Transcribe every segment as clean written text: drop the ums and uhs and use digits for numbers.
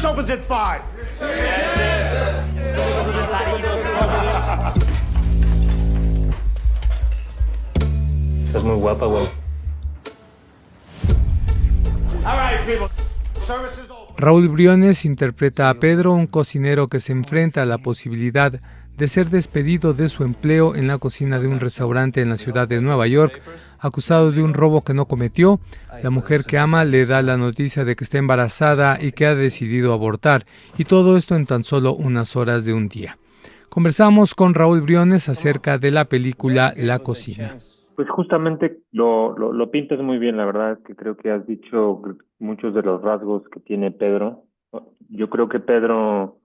opens at 5. Estás muy guapa, güey. All right, people. Service is over. Raúl Briones interpreta a Pedro, un cocinero que se enfrenta a la posibilidad de ser despedido de su empleo en la cocina de un restaurante en la ciudad de Nueva York, acusado de un robo que no cometió. La mujer que ama le da la noticia de que está embarazada y que ha decidido abortar, y todo esto en tan solo unas horas de un día. Conversamos con Raúl Briones acerca de la película La Cocina. Pues justamente lo pintas muy bien, la verdad es que creo que has dicho muchos de los rasgos que tiene Pedro. Yo creo que Pedro,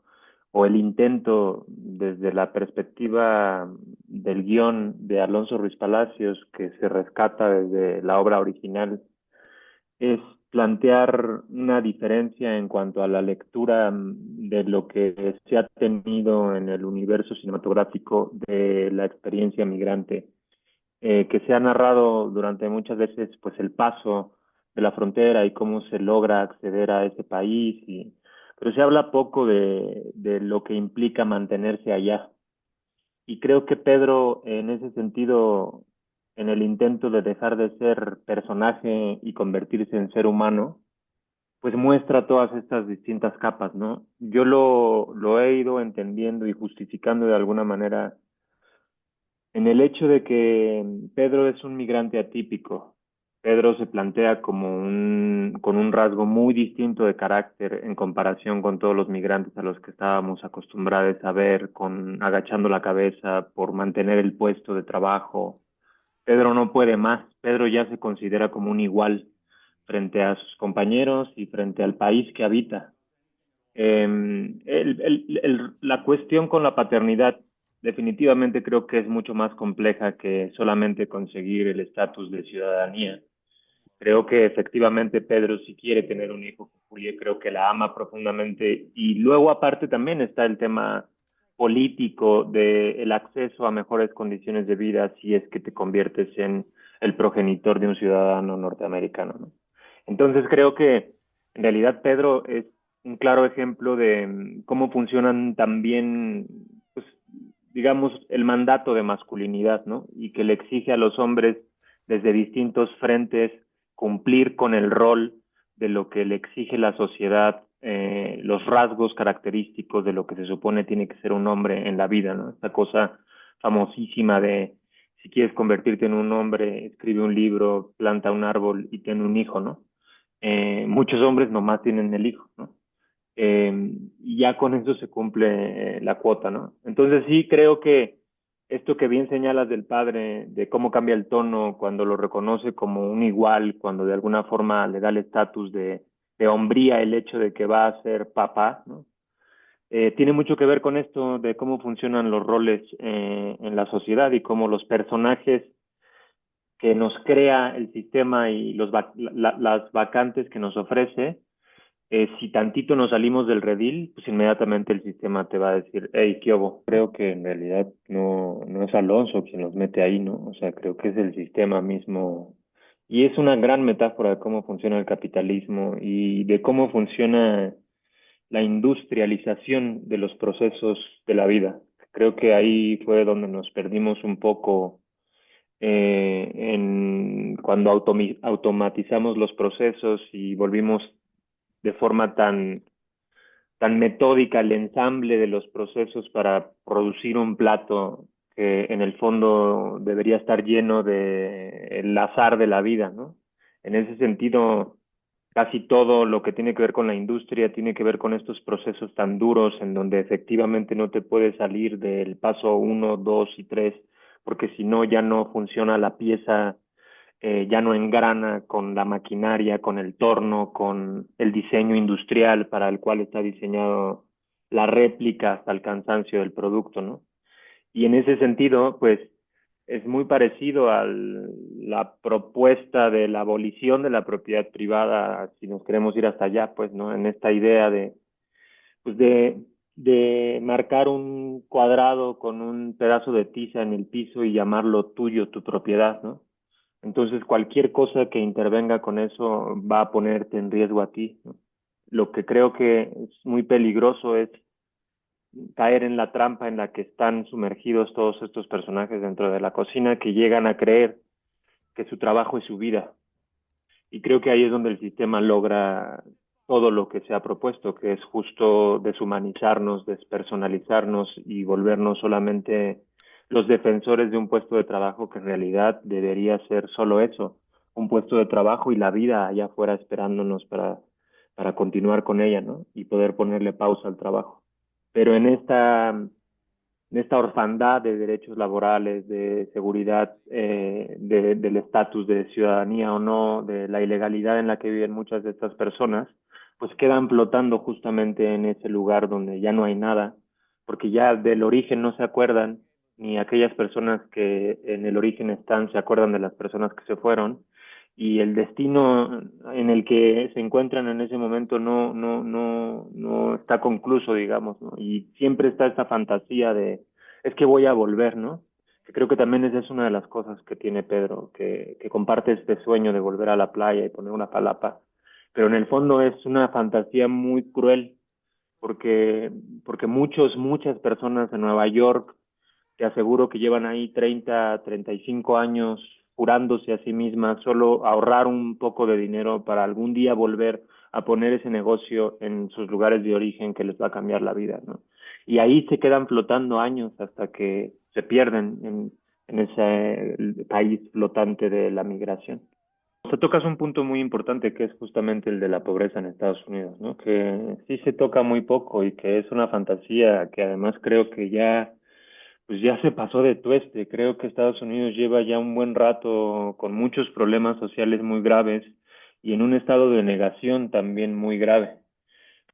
o el intento desde la perspectiva del guión de Alonso Ruiz Palacios, que se rescata desde la obra original, es plantear una diferencia en cuanto a la lectura de lo que se ha tenido en el universo cinematográfico de la experiencia migrante, que se ha narrado durante muchas veces pues el paso de la frontera y cómo se logra acceder a ese país, pero se habla poco de lo que implica mantenerse allá. Y creo que Pedro, en ese sentido, en el intento de dejar de ser personaje y convertirse en ser humano, pues muestra todas estas distintas capas, ¿no? Yo lo he ido entendiendo y justificando de alguna manera en el hecho de que Pedro es un migrante atípico. Pedro se plantea con un rasgo muy distinto de carácter en comparación con todos los migrantes a los que estábamos acostumbrados a ver, con agachando la cabeza por mantener el puesto de trabajo. Pedro no puede más. Pedro ya se considera como un igual frente a sus compañeros y frente al país que habita. La cuestión con la paternidad definitivamente creo que es mucho más compleja que solamente conseguir el estatus de ciudadanía. Creo que efectivamente Pedro si quiere tener un hijo con Julia, creo que la ama profundamente. Y luego aparte también está el tema político de el acceso a mejores condiciones de vida si es que te conviertes en el progenitor de un ciudadano norteamericano, ¿no? Entonces creo que en realidad Pedro es un claro ejemplo de cómo funcionan también, pues, digamos, el mandato de masculinidad, ¿no? Y que le exige a los hombres desde distintos frentes cumplir con el rol de lo que le exige la sociedad, los rasgos característicos de lo que se supone tiene que ser un hombre en la vida, ¿no? Esta cosa famosísima de si quieres convertirte en un hombre, escribe un libro, planta un árbol y ten un hijo, ¿no? Muchos hombres nomás tienen el hijo, ¿no? Y ya con eso se cumple la cuota, ¿no? Entonces sí creo que esto que bien señalas del padre, de cómo cambia el tono cuando lo reconoce como un igual, cuando de alguna forma le da el estatus de hombría el hecho de que va a ser papá, ¿no? Tiene mucho que ver con esto de cómo funcionan los roles en la sociedad y cómo los personajes que nos crea el sistema y las vacantes que nos ofrece, si tantito nos salimos del redil, pues inmediatamente el sistema te va a decir, hey, ¿qué hubo? Creo que en realidad no es Alonso quien los mete ahí, ¿no? O sea, creo que es el sistema mismo. Y es una gran metáfora de cómo funciona el capitalismo y de cómo funciona la industrialización de los procesos de la vida. Creo que ahí fue donde nos perdimos un poco cuando automatizamos los procesos y volvimos de forma tan metódica el ensamble de los procesos para producir un plato que en el fondo debería estar lleno de el azar de la vida, ¿no? En ese sentido, casi todo lo que tiene que ver con la industria tiene que ver con estos procesos tan duros en donde efectivamente no te puedes salir del paso uno, dos y tres, porque si no ya no funciona la pieza, ya no engrana con la maquinaria, con el torno, con el diseño industrial para el cual está diseñado la réplica hasta el cansancio del producto, ¿no? Y en ese sentido, pues es muy parecido a la propuesta de la abolición de la propiedad privada, si nos queremos ir hasta allá, pues, ¿no? En esta idea pues de marcar un cuadrado con un pedazo de tiza en el piso y llamarlo tuyo, tu propiedad, ¿no? Entonces, cualquier cosa que intervenga con eso va a ponerte en riesgo a ti, ¿no? Lo que creo que es muy peligroso es caer en la trampa en la que están sumergidos todos estos personajes dentro de la cocina, que llegan a creer que su trabajo es su vida. Y creo que ahí es donde el sistema logra todo lo que se ha propuesto, que es justo deshumanizarnos, despersonalizarnos y volvernos solamente los defensores de un puesto de trabajo que en realidad debería ser solo eso, un puesto de trabajo y la vida allá afuera esperándonos para continuar con ella, ¿no? Y poder ponerle pausa al trabajo. Pero en esta orfandad de derechos laborales, de seguridad, del estatus de ciudadanía o no, de la ilegalidad en la que viven muchas de estas personas, pues quedan flotando justamente en ese lugar donde ya no hay nada, porque ya del origen no se acuerdan, ni aquellas personas que en el origen están se acuerdan de las personas que se fueron, y el destino en el que se encuentran en ese momento no está concluso, digamos, ¿no? Y siempre está esta fantasía de, es que voy a volver, ¿no? Que creo que también esa es una de las cosas que tiene Pedro, que comparte este sueño de volver a la playa y poner una palapa, pero en el fondo es una fantasía muy cruel, porque, porque muchas personas en Nueva York, te aseguro que llevan ahí 35 años jurándose a sí mismas solo ahorrar un poco de dinero para algún día volver a poner ese negocio en sus lugares de origen que les va a cambiar la vida, ¿no? Y ahí se quedan flotando años hasta que se pierden en ese país flotante de la migración. O sea, tocas un punto muy importante que es justamente el de la pobreza en Estados Unidos, ¿no? Que sí se toca muy poco y que es una fantasía que además creo que ya pues ya se pasó de tueste. Creo que Estados Unidos lleva ya un buen rato con muchos problemas sociales muy graves y en un estado de negación también muy grave,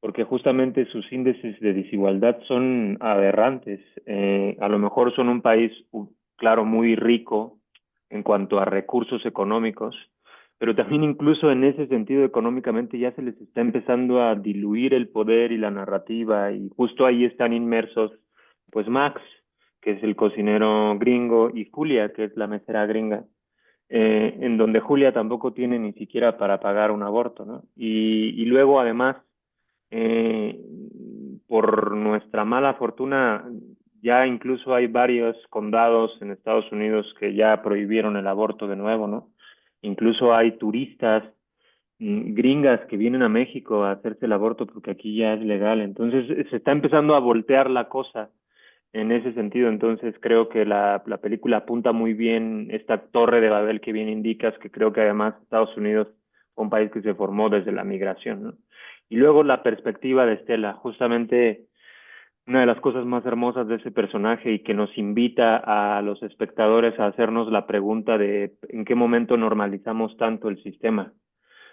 porque justamente sus índices de desigualdad son aberrantes. A lo mejor son un país, claro, muy rico en cuanto a recursos económicos, pero también incluso en ese sentido económicamente ya se les está empezando a diluir el poder y la narrativa y justo ahí están inmersos pues Max, que es el cocinero gringo, y Julia, que es la mesera gringa, en donde Julia tampoco tiene ni siquiera para pagar un aborto, ¿no? Y luego además eh, por nuestra mala fortuna, ya incluso hay varios condados en Estados Unidos que ya prohibieron el aborto de nuevo, ¿no? Incluso hay turistas gringas que vienen a México a hacerse el aborto porque aquí ya es legal. Entonces se está empezando a voltear la cosa en ese sentido. Entonces creo que la película apunta muy bien esta torre de Babel que bien indicas, que creo que además Estados Unidos fue un país que se formó desde la migración, ¿no? Y luego la perspectiva de Estela, justamente una de las cosas más hermosas de ese personaje y que nos invita a los espectadores a hacernos la pregunta de en qué momento normalizamos tanto el sistema,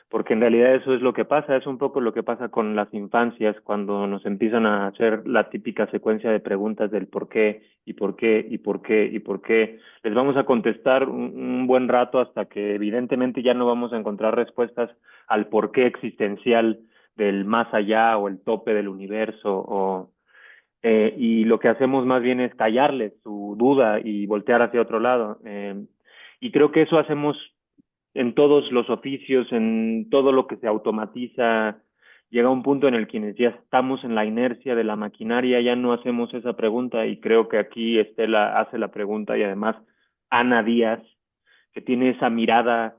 porque en realidad eso es lo que pasa, es un poco lo que pasa con las infancias cuando nos empiezan a hacer la típica secuencia de preguntas del por qué y por qué y por qué y por qué. Les vamos a contestar un buen rato hasta que evidentemente ya no vamos a encontrar respuestas al por qué existencial del más allá o el tope del universo y lo que hacemos más bien es callarles su duda y voltear hacia otro lado. Y creo que eso hacemos en todos los oficios, en todo lo que se automatiza. Llega un punto en el que ya estamos en la inercia de la maquinaria, ya no hacemos esa pregunta y creo que aquí Estela hace la pregunta y además Ana Díaz, que tiene esa mirada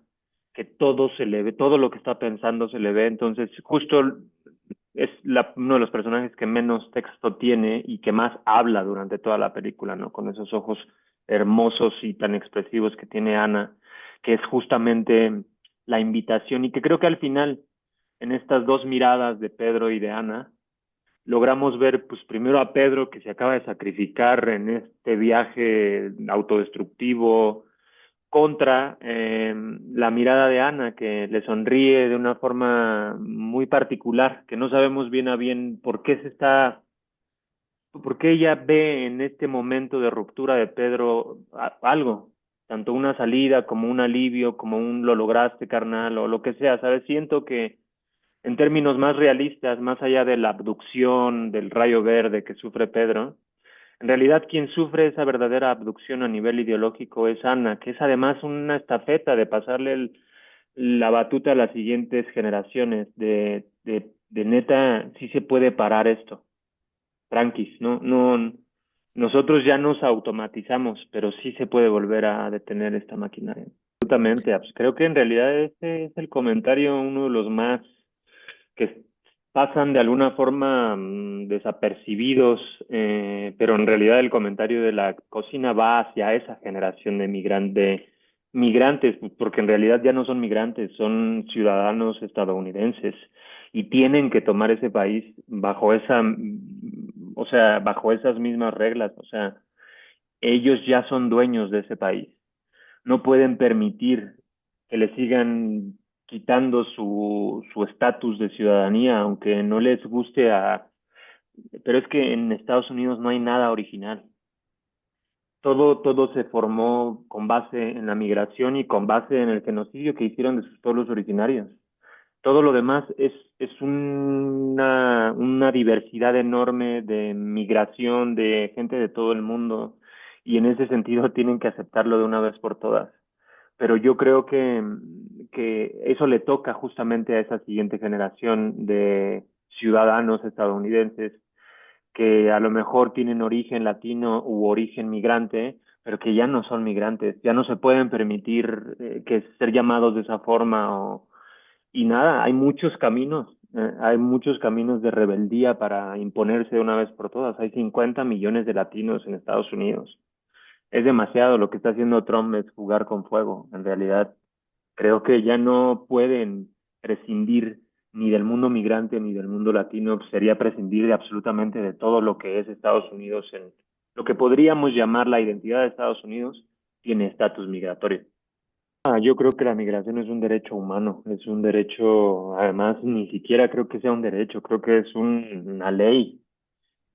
que todo se le ve, todo lo que está pensando se le ve, entonces justo es uno de los personajes que menos texto tiene y que más habla durante toda la película, ¿no? Con esos ojos hermosos y tan expresivos que tiene Ana, que es justamente la invitación y que creo que al final, en estas dos miradas de Pedro y de Ana, logramos ver, pues primero a Pedro que se acaba de sacrificar en este viaje autodestructivo, contra la mirada de Ana, que le sonríe de una forma muy particular, que no sabemos bien a bien por qué ella ve en este momento de ruptura de Pedro algo, tanto una salida como un alivio, como un lo lograste, carnal, o lo que sea, ¿sabes? Siento que en términos más realistas, más allá de la abducción, del rayo verde que sufre Pedro, en realidad, quien sufre esa verdadera abducción a nivel ideológico es Ana, que es además una estafeta de pasarle la batuta a las siguientes generaciones, de neta, sí se puede parar esto. Tranquis, no, nosotros ya nos automatizamos, pero sí se puede volver a detener esta maquinaria. Absolutamente, pues creo que en realidad este es el comentario, uno de los más que pasan de alguna forma desapercibidos, pero en realidad el comentario de la cocina va hacia esa generación de migrantes, porque en realidad ya no son migrantes, son ciudadanos estadounidenses y tienen que tomar ese país bajo o sea, bajo esas mismas reglas, o sea, ellos ya son dueños de ese país, no pueden permitir que le sigan quitando su estatus de ciudadanía, aunque no les guste pero es que en Estados Unidos no hay nada original. Todo se formó con base en la migración y con base en el genocidio que hicieron de sus pueblos originarios. Todo lo demás es una diversidad enorme de migración, de gente de todo el mundo, y en ese sentido tienen que aceptarlo de una vez por todas. Pero yo creo que eso le toca justamente a esa siguiente generación de ciudadanos estadounidenses que a lo mejor tienen origen latino u origen migrante, pero que ya no son migrantes, ya no se pueden permitir que ser llamados de esa forma y nada, hay muchos caminos de rebeldía para imponerse de una vez por todas. Hay 50 millones de latinos en Estados Unidos. Es demasiado. Lo que está haciendo Trump es jugar con fuego. En realidad, creo que ya no pueden prescindir ni del mundo migrante ni del mundo latino. Sería prescindir de absolutamente de todo lo que es Estados Unidos en lo que podríamos llamar la identidad de Estados Unidos tiene estatus migratorio. Yo creo que la migración es un derecho humano, es un derecho, además ni siquiera creo que sea un derecho, creo que es una ley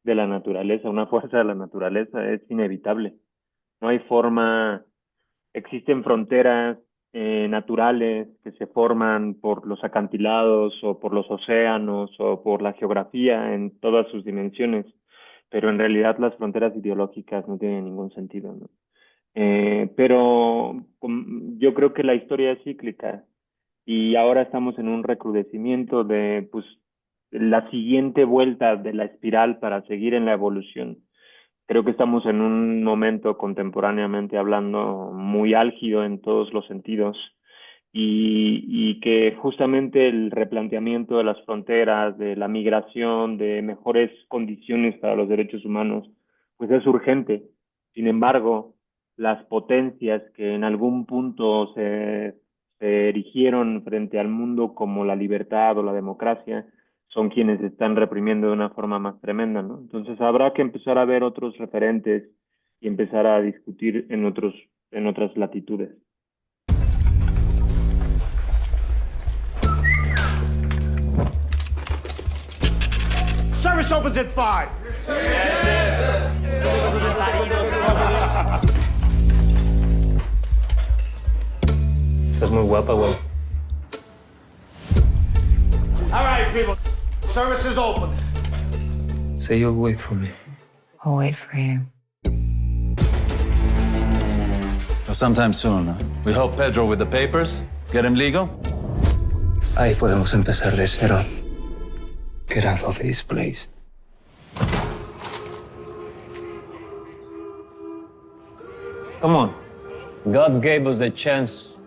de la naturaleza, una fuerza de la naturaleza, es inevitable. No hay forma, existen fronteras naturales que se forman por los acantilados o por los océanos o por la geografía en todas sus dimensiones, pero en realidad las fronteras ideológicas no tienen ningún sentido, ¿no? Pero yo creo que la historia es cíclica y ahora estamos en un recrudecimiento de pues la siguiente vuelta de la espiral para seguir en la evolución. Creo que estamos en un momento contemporáneamente hablando muy álgido en todos los sentidos y que justamente el replanteamiento de las fronteras, de la migración, de mejores condiciones para los derechos humanos, pues es urgente. Sin embargo, las potencias que en algún punto se erigieron frente al mundo como la libertad o la democracia, son quienes están reprimiendo de una forma más tremenda, ¿no? Entonces habrá que empezar a ver otros referentes y empezar a discutir en otras latitudes. Service opens at 5. Estás muy guapa, güey. All right, people. Service is open. Say you'll wait for me. I'll wait for you. So sometime soon, huh? We help Pedro with the papers, get him legal. Ahí podemos empezar de cero. Get out of this place. Come on. God gave us the chance